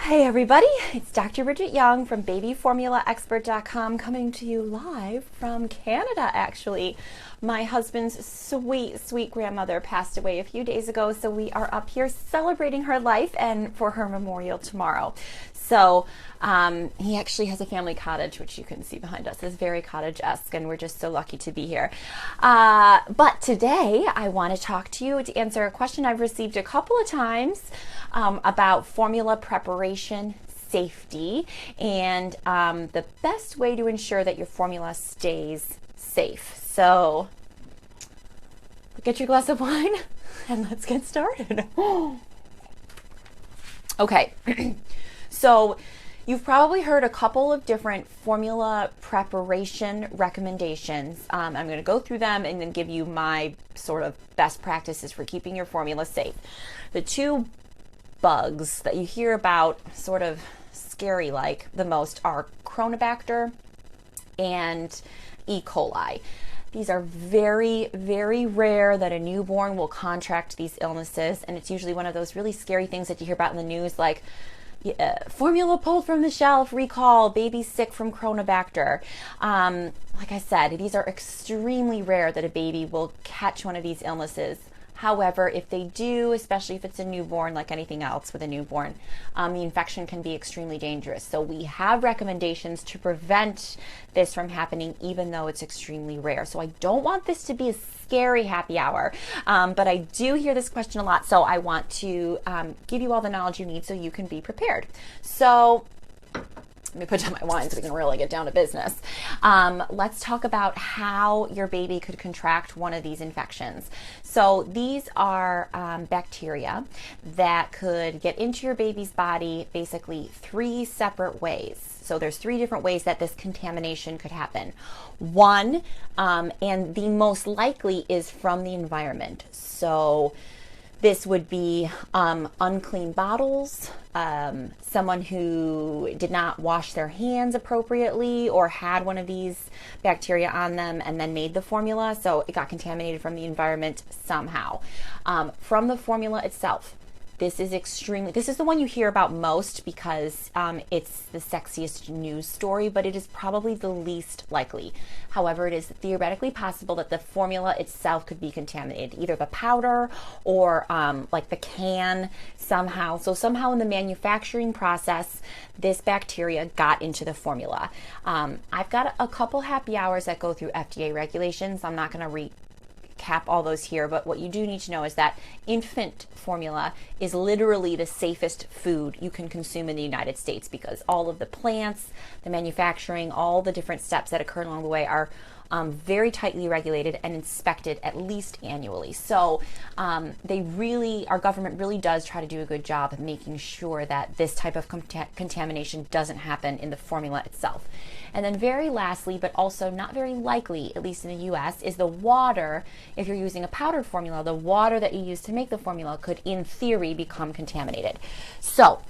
Hey everybody, it's Dr. Bridget Young from babyformulaexpert.com coming to you live from Canada actually. My husband's sweet grandmother passed away a few days ago, so we are up here celebrating her life and for her memorial tomorrow. So he actually has a family cottage, which you can see behind us. It's very cottage-esque, and we're just so lucky to be here. But today, I want to talk to you to answer a question I've received a couple of times about formula preparation safety and the best way to ensure that your formula stays safe. So get your glass of wine and let's get started. Okay. So you've probably heard a couple of different formula preparation recommendations. I'm going to go through them and then give you my sort of best practices for keeping your formula safe. The two bugs that you hear about sort of scary like the most are Chronobacter and E. coli. These are very rare that a newborn will contract these illnesses, and it's usually one of those really scary things that you hear about in the news, like formula pulled from the shelf, recall, baby sick from Chronobacter. Like I said, these are extremely rare that a baby will catch one of these illnesses. However, if they do, especially if it's a newborn, like anything else with a newborn, the infection can be extremely dangerous. So we have recommendations to prevent this from happening, even though it's extremely rare. So I don't want this to be a scary happy hour, but I do hear this question a lot. So I want to give you all the knowledge you need so you can be prepared. So let me put down my wine so we can really get down to business. Let's talk about how your baby could contract one of these infections. So these are bacteria that could get into your baby's body basically three separate ways. So there's three different ways that this contamination could happen. One, and the most likely, is from the environment. So this would be unclean bottles, someone who did not wash their hands appropriately or had one of these bacteria on them and then made the formula, so it got contaminated from the environment somehow. From the formula itself, this is the one you hear about most because it's the sexiest news story, but it is probably the least likely. However, it is theoretically possible that the formula itself could be contaminated, either the powder or like the can somehow. So somehow in the manufacturing process, this bacteria got into the formula. I've got a couple happy hours that go through FDA regulations. I'm not going to recap all those here, but what you do need to know is that infant formula is literally the safest food you can consume in the United States because all of the plants, the manufacturing, all the different steps that occur along the way are very tightly regulated and inspected at least annually. So our government really does try to do a good job of making sure that this type of contamination doesn't happen in the formula itself. And then very lastly, but also not very likely, at least in the US, is the water. If you're using a powdered formula, the water that you use to make the formula could, in theory, become contaminated. So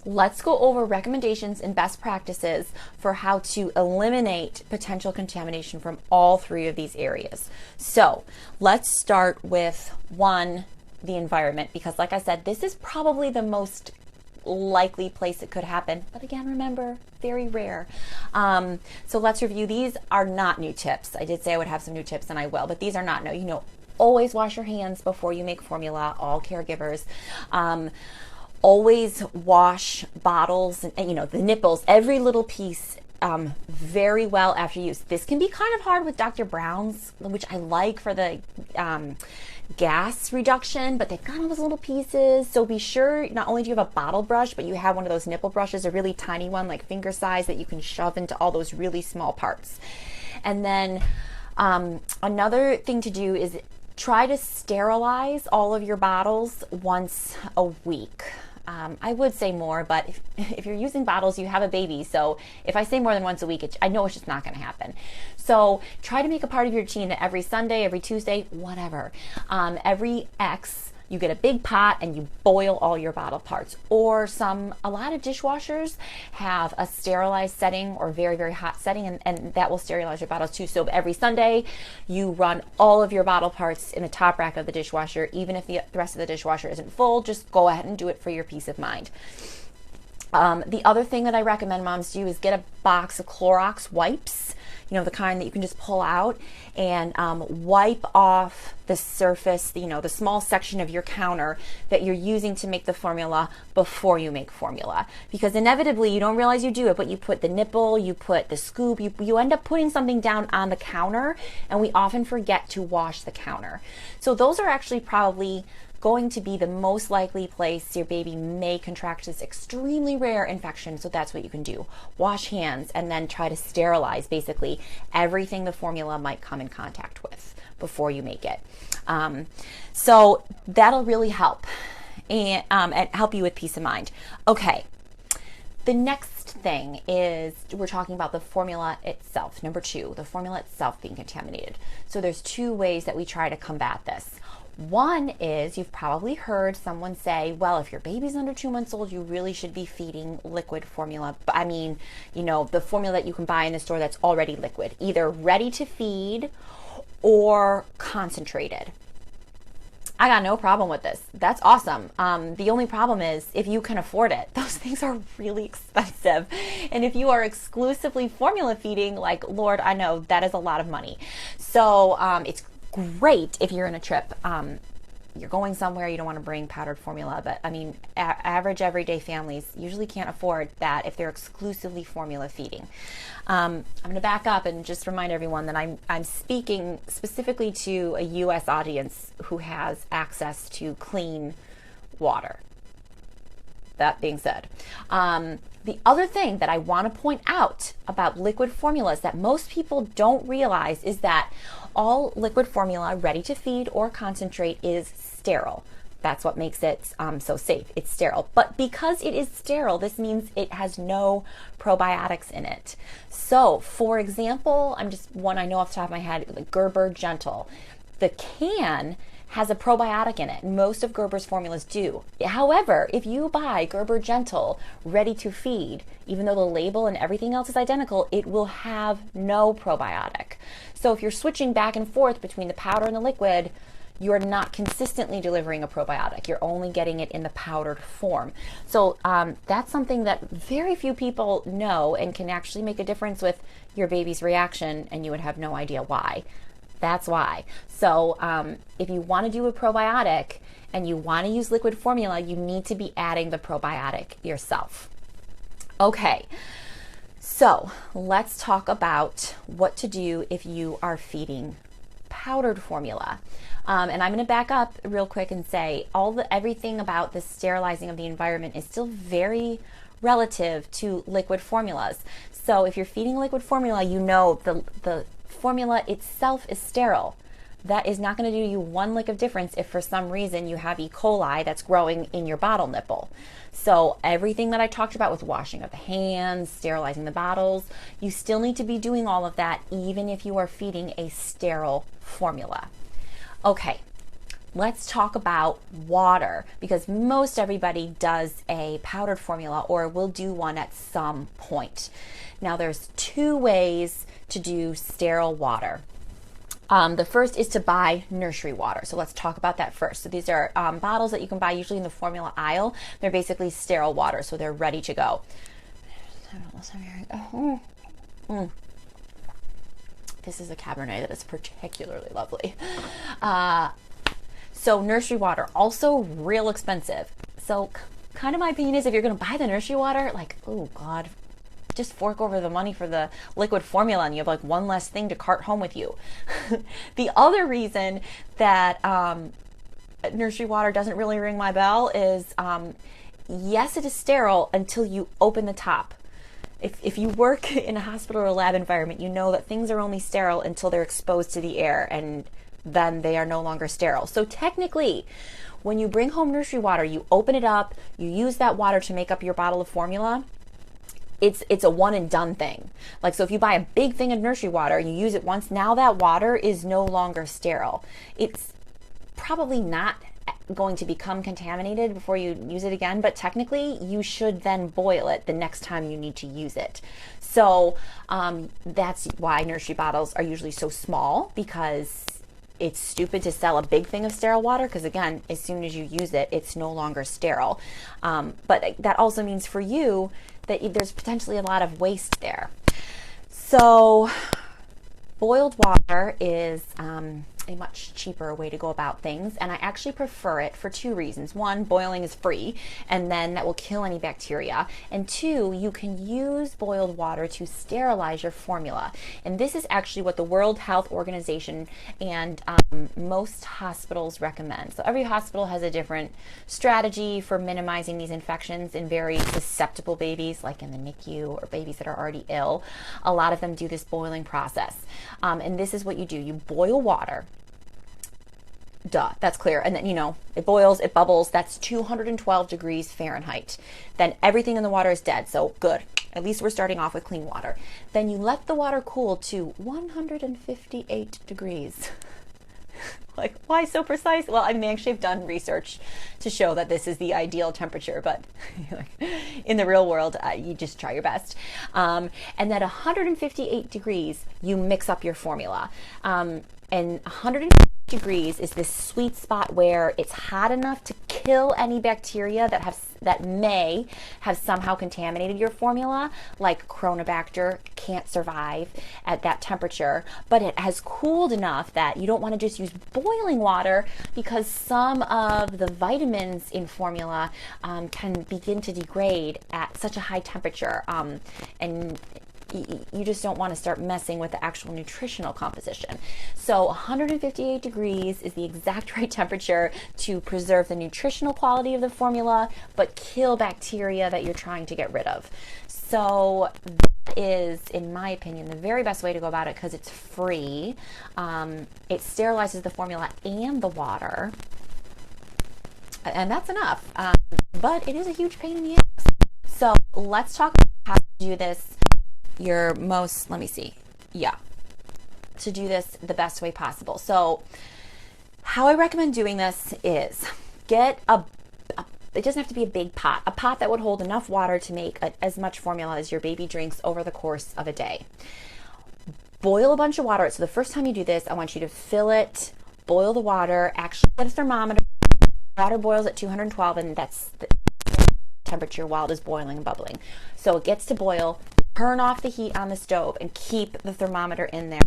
let's go over recommendations and best practices for how to eliminate potential contamination from all three of these areas. So let's start with one, the environment, because like I said, this is probably the most likely place it could happen, but again, remember, very rare. So let's review. These are not new tips. I did say I would have some new tips, and I will, but these are not new. Always wash your hands before you make formula, all caregivers. Always wash bottles and the nipples, every little piece, very well after use. This can be kind of hard with Dr. Brown's, which I like for the gas reduction, but they've got all those little pieces. So be sure not only do you have a bottle brush, but you have one of those nipple brushes, a really tiny one, like finger size, that you can shove into all those really small parts. And then another thing to do is try to sterilize all of your bottles once a week. I would say more, but if you're using bottles, you have a baby. So if I say more than once a week, I know it's just not going to happen. So try to make a part of your routine that every Sunday, every Tuesday, whatever, every X, you get a big pot and you boil all your bottle parts. Or a lot of dishwashers have a sterilized setting or very hot setting, and that will sterilize your bottles too. So every Sunday you run all of your bottle parts in the top rack of the dishwasher. Even if the rest of the dishwasher isn't full, just go ahead and do it for your peace of mind. The other thing that I recommend moms do is get a box of Clorox wipes, you know, the kind that you can just pull out and wipe off the surface, you know, the small section of your counter that you're using to make the formula before you make formula. Because inevitably, you don't realize you do it, but you put the nipple, you put the scoop, you end up putting something down on the counter, and we often forget to wash the counter. So those are actually probably going to be the most likely place your baby may contract this extremely rare infection. So that's what you can do. Wash hands and then try to sterilize basically everything the formula might come in contact with before you make it. So that'll really help and help you with peace of mind. Okay. The next thing is we're talking about the formula itself. Number 2, the formula itself being contaminated. So there's 2 ways that we try to combat this. One is you've probably heard someone say, well, if your baby's under 2 months old, you really should be feeding liquid formula. I mean, you know, the formula that you can buy in the store that's already liquid, either ready to feed or concentrated. I got no problem with this. That's awesome. The only problem is if you can afford it, those things are really expensive. And if you are exclusively formula feeding, like, Lord, I know that is a lot of money. So it's great if you're in a trip. You're going somewhere, you don't want to bring powdered formula, but I mean, average everyday families usually can't afford that if they're exclusively formula feeding. I'm going to back up and just remind everyone that I'm speaking specifically to a U.S. audience who has access to clean water. That being said, the other thing that I want to point out about liquid formulas that most people don't realize is that all liquid formula ready to feed or concentrate is sterile. That's what makes it so safe. It's sterile. But because it is sterile, this means it has no probiotics in it. So, for example, I'm just one I know off the top of my head, like Gerber Gentle. The can has a probiotic in it. Most of Gerber's formulas do. However, if you buy Gerber Gentle ready to feed, even though the label and everything else is identical, it will have no probiotic. So if you're switching back and forth between the powder and the liquid, you're not consistently delivering a probiotic. You're only getting it in the powdered form. So that's something that very few people know and can actually make a difference with your baby's reaction, and you would have no idea why. That's why. So if you want to do a probiotic and you want to use liquid formula, you need to be adding the probiotic yourself. Okay, so let's talk about what to do if you are feeding powdered formula. And I'm going to back up real quick and say everything about the sterilizing of the environment is still very relative to liquid formulas. So if you're feeding liquid formula, you know the formula itself is sterile. That is not going to do you one lick of difference if for some reason you have E. coli that's growing in your bottle nipple. So everything that I talked about with washing of the hands, sterilizing the bottles, you still need to be doing all of that even if you are feeding a sterile formula. Okay, let's talk about water, because most everybody does a powdered formula or will do one at some point. Now there's 2 ways to do sterile water. The first is to buy nursery water. So let's talk about that first. So these are bottles that you can buy usually in the formula aisle. They're basically sterile water, so they're ready to go. This is a Cabernet that is particularly lovely. So nursery water, also real expensive. So kind of my opinion is if you're going to buy the nursery water, like, oh God, just fork over the money for the liquid formula and you have like one less thing to cart home with you. The other reason that nursery water doesn't really ring my bell is yes, it is sterile until you open the top. If you work in a hospital or lab environment, you know that things are only sterile until they're exposed to the air, and then they are no longer sterile. So technically, when you bring home nursery water, you open it up, you use that water to make up your bottle of formula. It's a one and done thing. Like, so if you buy a big thing of nursery water, you use it once, now that water is no longer sterile. It's probably not going to become contaminated before you use it again, but technically you should then boil it the next time you need to use it. So that's why nursery bottles are usually so small, because it's stupid to sell a big thing of sterile water because, again, as soon as you use it, it's no longer sterile. But that also means for you that there's potentially a lot of waste there. So boiled water is a much cheaper way to go about things, and I actually prefer it for two reasons. One, boiling is free, and then that will kill any bacteria. And two, you can use boiled water to sterilize your formula. And this is actually what the World Health Organization and most hospitals recommend. So every hospital has a different strategy for minimizing these infections in very susceptible babies, like in the NICU or babies that are already ill. A lot of them do this boiling process. And this is what you do. You boil water. Duh, that's clear. And then, it boils, it bubbles. That's 212 degrees Fahrenheit. Then everything in the water is dead. So good. At least we're starting off with clean water. Then you let the water cool to 158 degrees. Like, why so precise? Well, I mean, actually, I've done research to show that this is the ideal temperature, but in the real world, you just try your best. And at 158 degrees, you mix up your formula. And 150 degrees is this sweet spot where it's hot enough to kill any bacteria that may have somehow contaminated your formula, like Chronobacter can't survive at that temperature, but it has cooled enough that you don't want to just use boiling water because some of the vitamins in formula can begin to degrade at such a high temperature, and you just don't want to start messing with the actual nutritional composition. So 158 degrees is the exact right temperature to preserve the nutritional quality of the formula, but kill bacteria that you're trying to get rid of. So that is, in my opinion, the very best way to go about it because it's free. It sterilizes the formula and the water, and that's enough. But it is a huge pain in the ass. So let's talk about how to do this to do this the best way possible. So how I recommend doing this is get it doesn't have to be a big pot, a pot that would hold enough water to make as much formula as your baby drinks over the course of a day. Boil a bunch of water. So the first time you do this, I want you to fill it, boil the water, actually get a thermometer. Water boils at 212, and that's the temperature while it is boiling and bubbling. So it gets to boil. Turn off the heat on the stove and keep the thermometer in there.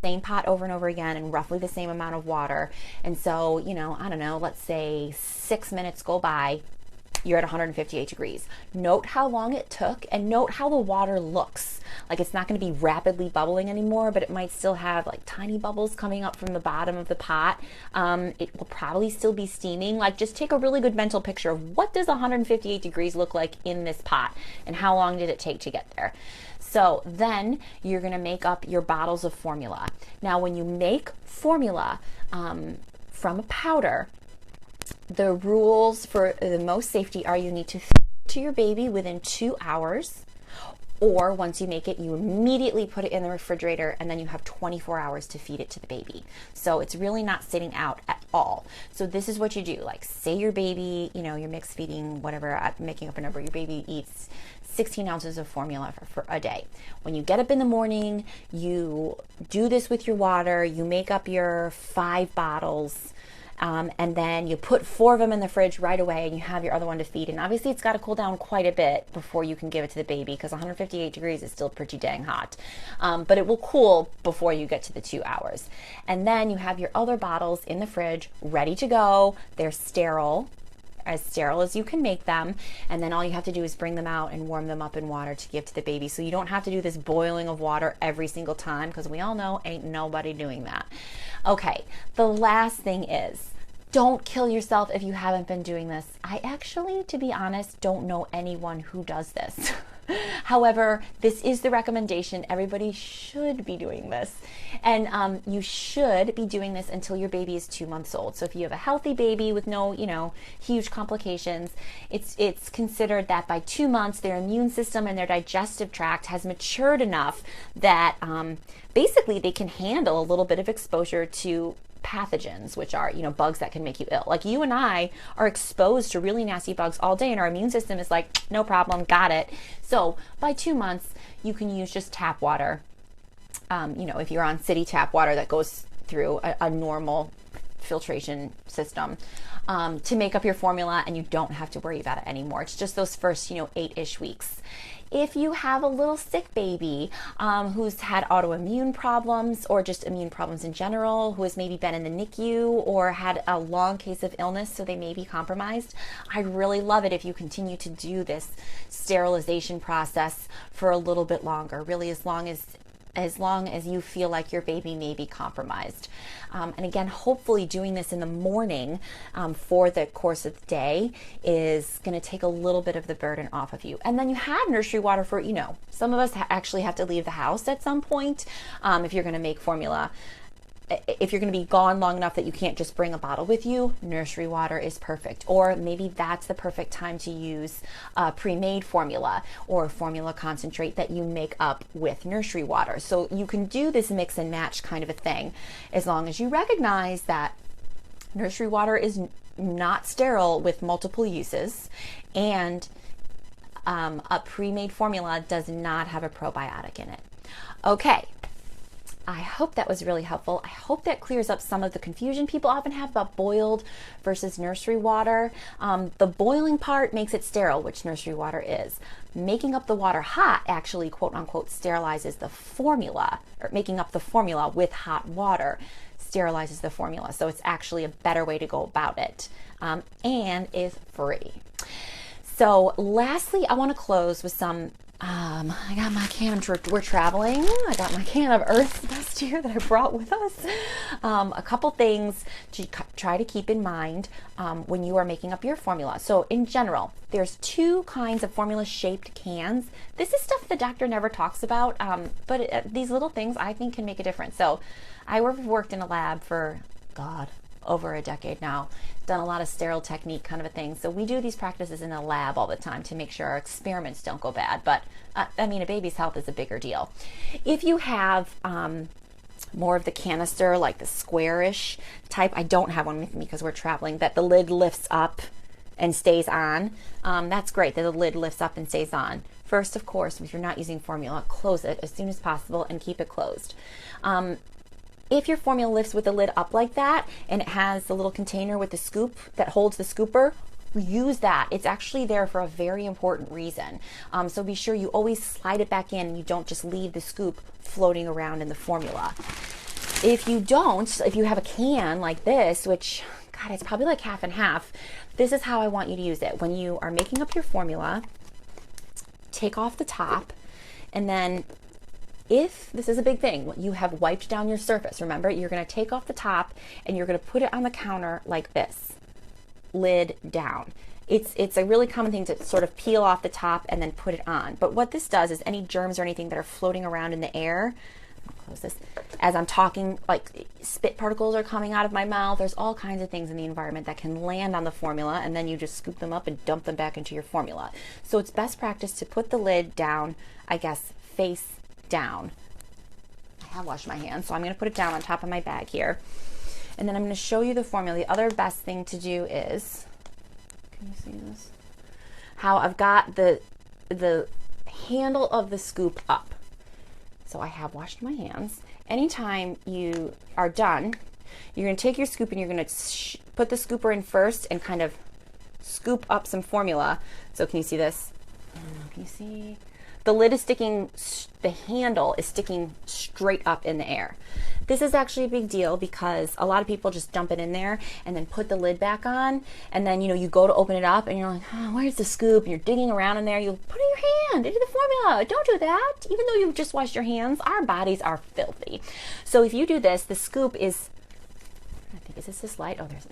Same pot over and over again and roughly the same amount of water. And so, I don't know, let's say 6 minutes go by, you're at 158 degrees. Note how long it took and note how the water looks. Like it's not going to be rapidly bubbling anymore, but it might still have like tiny bubbles coming up from the bottom of the pot. It will probably still be steaming. Like just take a really good mental picture of what does 158 degrees look like in this pot and how long did it take to get there. So then you're going to make up your bottles of formula. Now when you make formula from a powder, the rules for the most safety are you need to feed it to your baby within 2 hours, or once you make it, you immediately put it in the refrigerator and then you have 24 hours to feed it to the baby. So it's really not sitting out at all. So this is what you do. Like say your baby, you're mixed feeding, whatever, I'm making up a number, your baby eats 16 ounces of formula for a day. When you get up in the morning, you do this with your water, you make up your 5 bottles, and then you put 4 of them in the fridge right away and you have your other one to feed. And obviously it's got to cool down quite a bit before you can give it to the baby because 158 degrees is still pretty dang hot. But it will cool before you get to the 2 hours. And then you have your other bottles in the fridge ready to go. They're sterile as you can make them, and then all you have to do is bring them out and warm them up in water to give to the baby. So you don't have to do this boiling of water every single time because we all know ain't nobody doing that. Okay, the last thing is don't kill yourself if you haven't been doing this. I actually, to be honest, don't know anyone who does this. However, this is the recommendation. Everybody should be doing this. And you should be doing this until your baby is 2 months old. So if you have a healthy baby with no, huge complications, it's considered that by 2 months, their immune system and their digestive tract has matured enough that basically they can handle a little bit of exposure to pathogens, which are, bugs that can make you ill. Like you and I are exposed to really nasty bugs all day and our immune system is like, no problem, got it. So by 2 months, you can use just tap water if you're on city tap water that goes through a normal filtration system, to make up your formula, and you don't have to worry about it anymore. It's just those first, 8-ish weeks. If you have a little sick baby who's had autoimmune problems or just immune problems in general, who has maybe been in the NICU or had a long case of illness, so they may be compromised, I'd really love it if you continue to do this sterilization process for a little bit longer, really as long as you feel like your baby may be compromised. And again, hopefully doing this in the morning for the course of the day is going to take a little bit of the burden off of you. And then you have nursery water for, some of us actually have to leave the house at some point if you're going to make formula. If you're going to be gone long enough that you can't just bring a bottle with you, nursery water is perfect. Or maybe that's the perfect time to use pre-made formula or formula concentrate that you make up with nursery water. So you can do this mix and match kind of a thing, as long as you recognize that nursery water is not sterile with multiple uses, and a pre-made formula does not have a probiotic in it. Okay. I hope that was really helpful. I hope that clears up some of the confusion people often have about boiled versus nursery water. The boiling part makes it sterile, which nursery water is. Making up the water hot actually, quote unquote, sterilizes the formula, or making up the formula with hot water sterilizes the formula. So it's actually a better way to go about it, and is free. So lastly, I want to close with some I got my can, we're traveling. I got my can of Earth's Best here that I brought with us. A couple things to try to keep in mind when you are making up your formula. So in general, there's two kinds of formula shaped cans. This is stuff the doctor never talks about, but these little things I think can make a difference. So I worked in a lab for, over a decade now, done a lot of sterile technique kind of a thing. So we do these practices in the lab all the time to make sure our experiments don't go bad. But a baby's health is a bigger deal. If you have more of the canister, like the squarish type, I don't have one with me because we're traveling, that the lid lifts up and stays on. That's great that the lid lifts up and stays on. First, of course, if you're not using formula, close it as soon as possible and keep it closed. If your formula lifts with the lid up like that, and it has the little container with the scoop that holds the scooper, use that. It's actually there for a very important reason. So be sure you always slide it back in and you don't just leave the scoop floating around in the formula. If you don't, if you have a can like this, which, it's probably like half and half, this is how I want you to use it. When you are making up your formula, take off the top, and then if this is a big thing, you have wiped down your surface, remember, you're going to take off the top and you're going to put it on the counter like this, lid down. It's a really common thing to sort of peel off the top and then put it on. But what this does is any germs or anything that are floating around in the air, I'll close this, as I'm talking, like spit particles are coming out of my mouth, there's all kinds of things in the environment that can land on the formula, and then you just scoop them up and dump them back into your formula. So it's best practice to put the lid down, face down. I have washed my hands, so I'm going to put it down on top of my bag here. And then I'm going to show you the formula. The other best thing to do is, can you see this? How I've got the handle of the scoop up. So I have washed my hands. Anytime you are done, you're going to take your scoop and you're going to put the scooper in first and kind of scoop up some formula. So can you see this? Can you see? The lid is sticking, the handle is sticking straight up in the air. This is actually a big deal because a lot of people just dump it in there and then put the lid back on, and then you go to open it up and you're like, where's the scoop? And you're digging around in there. You put in your hand into the formula. Don't do that. Even though you've just washed your hands, our bodies are filthy. So if you do this, the scoop is, I think, is this light? Oh, there's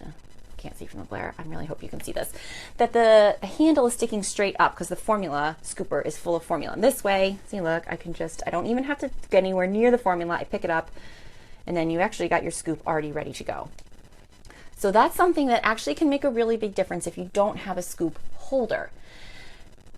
can't see from the glare. I really hope you can see this, that the handle is sticking straight up because the formula scooper is full of formula. And this way, see, look, I don't even have to get anywhere near the formula. I pick it up and then you actually got your scoop already ready to go. So that's something that actually can make a really big difference if you don't have a scoop holder.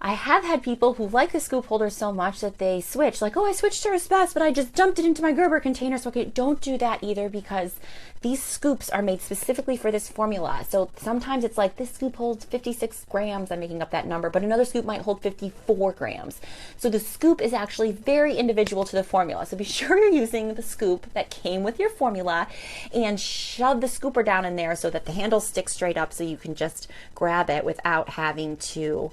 I have had people who like the scoop holder so much that they switch, like, oh, I switched to Earth's Best, but I just dumped it into my Gerber container. So, okay, don't do that either, because these scoops are made specifically for this formula. So sometimes it's like this scoop holds 56 grams, I'm making up that number, but another scoop might hold 54 grams. So the scoop is actually very individual to the formula. So be sure you're using the scoop that came with your formula, and shove the scooper down in there so that the handle sticks straight up so you can just grab it without having to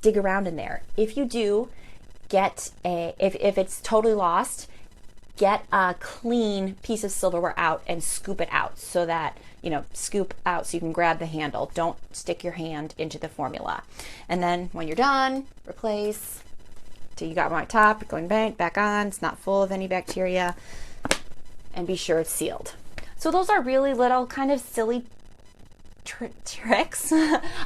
dig around in there. If you do, get if it's totally lost, get a clean piece of silverware out and scoop it out so that, scoop out so you can grab the handle. Don't stick your hand into the formula. And then when you're done, replace till you got my top, going back on, it's not full of any bacteria, and be sure it's sealed. So those are really little kind of silly tricks,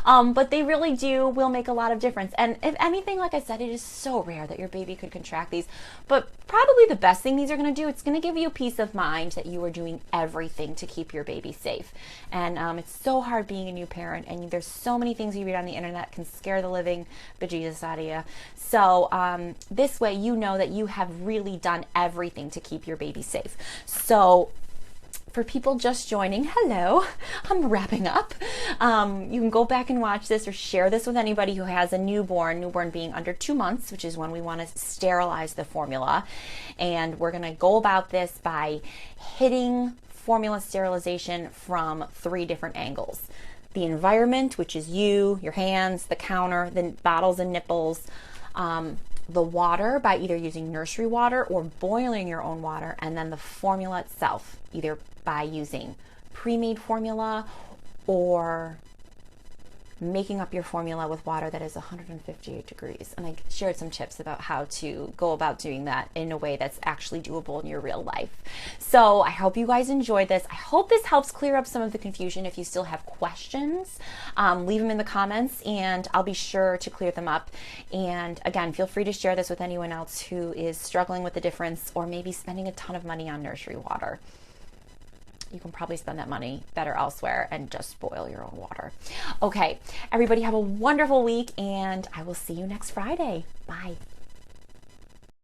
but they really will make a lot of difference. And if anything, like I said, it is so rare that your baby could contract these, but probably the best thing these are going to do, it's going to give you peace of mind that you are doing everything to keep your baby safe. And it's so hard being a new parent, and there's so many things you read on the internet can scare the living bejesus out of you. So this way you know that you have really done everything to keep your baby safe. So for people just joining, hello, I'm wrapping up. You can go back and watch this or share this with anybody who has a newborn being under 2 months, which is when we want to sterilize the formula. And we're going to go about this by hitting formula sterilization from 3 different angles. The environment, which is you, your hands, the counter, the bottles and nipples, the water by either using nursery water or boiling your own water, and then the formula itself, either by using pre-made formula or making up your formula with water that is 158 degrees. And I shared some tips about how to go about doing that in a way that's actually doable in your real life. So I hope you guys enjoyed this. I hope this helps clear up some of the confusion. If you still have questions, leave them in the comments and I'll be sure to clear them up. And again, feel free to share this with anyone else who is struggling with the difference or maybe spending a ton of money on nursery water. You can probably spend that money better elsewhere and just boil your own water. Okay, everybody have a wonderful week, and I will see you next Friday. Bye.